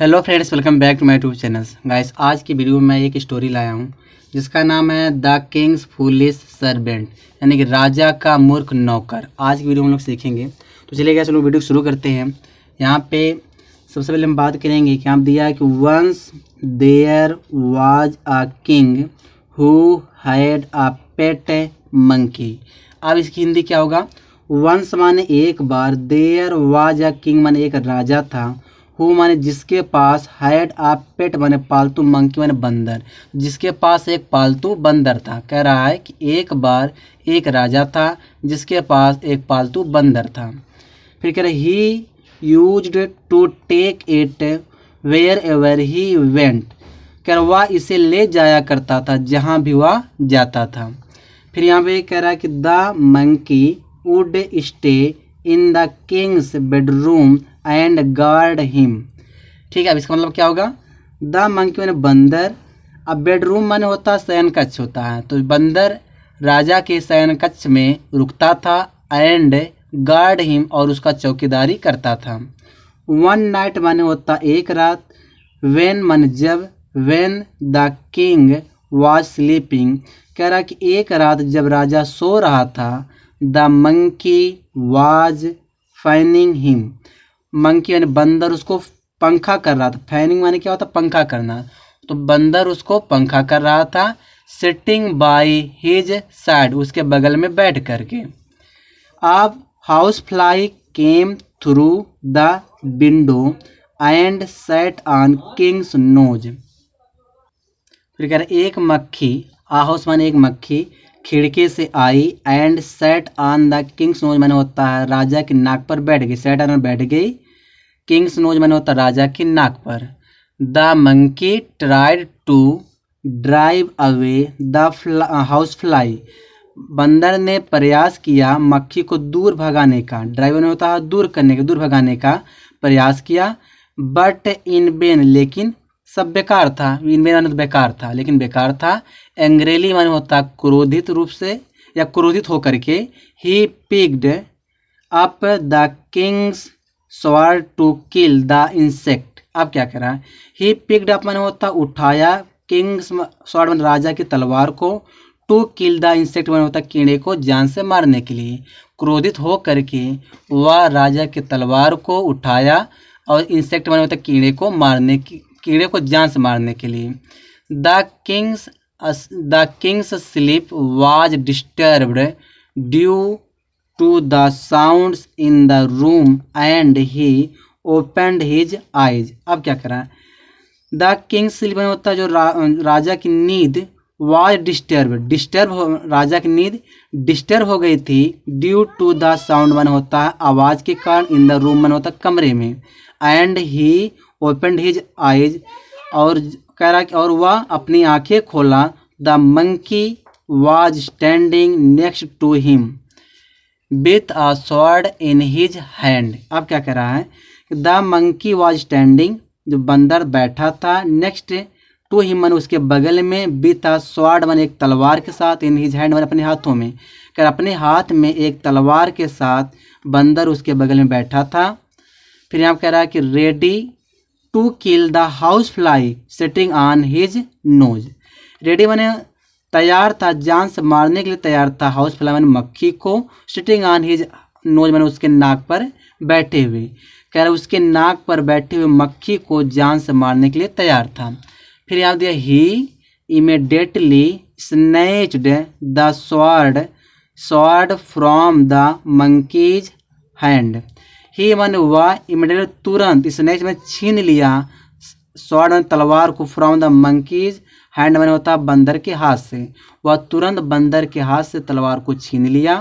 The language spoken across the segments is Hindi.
Hello friends, welcome back to my YouTube channel. Guys, आज की वीडियो में मैं एक स्टोरी लाया हूँ जिसका नाम है द किंग्स फूलिश सर्वेंट, यानी कि राजा का मूर्ख नौकर। आज की वीडियो में हम लोग सीखेंगे। तो चलिए गाइस, लोग वीडियो शुरू करते हैं। यहाँ पे सबसे पहले हम बात करेंगे कि यहाँ दिया है कि once there was a king who had a pet monkey. अब इसकी हिंदी क्या होगा? वंस माने एक बार, देयर वाज अ किंग माने एक राजा था, हु माने जिसके पास, हैड आ पेट माने पालतू, मंकी माने बंदर, जिसके पास एक पालतू बंदर था। कह रहा है कि एक बार एक राजा था जिसके पास एक पालतू बंदर था। फिर कह रहे he used to take it wherever he went. कह रहा वह इसे ले जाया करता था जहाँ भी वह जाता था। फिर यहाँ पे कह रहा है कि the monkey would stay in the Kings bedroom and guard him. ठीक है, अब इसका मतलब क्या होगा? द मंकी माने बंदर, अब बेडरूम माने होता है शयन कक्ष होता है, तो बंदर राजा के शयन कक्ष में रुकता था, एंड गार्ड हिम और उसका चौकीदारी करता था। वन नाइट माने होता एक रात, वेन माने जब, when the king was sleeping. कह रहा कि एक रात जब राजा सो रहा था, the monkey was fanning him. Monkey यानी बंदर उसको पंखा कर रहा था। फैनिंग माने क्या होता? पंखा करना। तो बंदर उसको पंखा कर रहा था, सिटिंग बाय हिज साइड, उसके बगल में बैठ करके। अब house fly came through the window and set on king's nose. फिर कह रहे एक मक्खी, हाउस माने एक मक्खी, खिड़की से आई, and set on the king's nose माने होता है राजा की नाक पर बैठ गई। सेट ऑन बैठ गई, किंग्स नोज माने होता राजा की नाक पर। The monkey tried to drive away the house fly. बंदर ने प्रयास किया मक्खी को दूर भगाने का। ड्राइव में होता है दूर करने का, दूर भगाने का प्रयास किया। बट इन बेन, लेकिन सब बेकार था। इन बेन माने बेकार था, लेकिन बेकार था। एंग्रेली माने होता क्रोधित रूप से या क्रोधित होकर के। He picked up the king's sword to kill the insect. अब क्या कह रहा है? ही पिक्ड अप माने होता उठाया, किंग्स स्वॉर्ड माने राजा की तलवार को, टू किल द इंसेक्ट माने होता कीड़े को जान से मारने के लिए। क्रोधित हो करके वह राजा की तलवार को उठाया, और इंसेक्ट माने होता कीड़े को मारने की, कीड़े को जान से मारने के लिए। The king's sleep was disturbed due to the sounds in the room and he opened his eyes. अब क्या करा? द किंग्स स्लीप में होता है जो राजा की नींद, वाज डिस्टर्ब राजा की नींद डिस्टर्ब हो गई थी, ड्यू टू द साउंड मन होता है आवाज के कारण, इन द रूम मन होता है कमरे में, and he opened his eyes और कह रहा और वह अपनी आंखें खोला। The monkey was standing next to him with a sword in his hand. अब क्या कह रहा है? द मंकी वाज स्टैंडिंग, जो बंदर बैठा था, नेक्स्ट टू हिम मन उसके बगल में, विथ अ स्वॉर्ड मन एक तलवार के साथ, इन हिज हैंड मन अपने हाथों में। कर अपने हाथ में एक तलवार के साथ बंदर उसके बगल में बैठा था। फिर यहाँ कह रहा है कि ready to kill the house fly sitting on his nose. Ready माने तैयार था, जान से मारने के लिए तैयार था, हाउस फ्लाई माने मक्खी को, सिटिंग ऑन हिज नोज माने उसके नाक पर बैठे हुए। कह रहा उसके नाक पर बैठे हुए मक्खी को जान से मारने के लिए तैयार था। फिर यहाँ दिया he immediately snatched the sword from the monkey's hand. He माने वह, इमीडिएटली तुरंत, स्नैच में छीन लिया, स्वॉर्ड माने तलवार को, फ्रॉम द मंकीज हैंड माने होता बंदर के हाथ से। वह तुरंत बंदर के हाथ से तलवार को छीन लिया।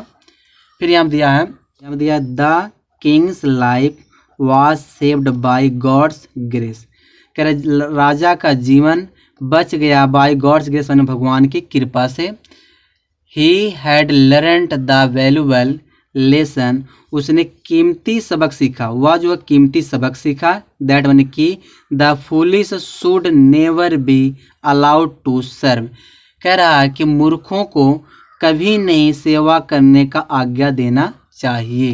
फिर यहाँ दिया है, यहाँ दिया the king's life was saved by God's grace. कह रहे राजा का जीवन बच गया, बाय गॉड्स ग्रेस माने भगवान की कृपा से। He had learned the valuable lesson, उसने कीमती सबक सीखा। वह जो कीमती सबक सीखा, दैट माने कि the foolish should never be allowed to serve. कह रहा है कि मूर्खों को कभी नहीं सेवा करने का आज्ञा देना चाहिए।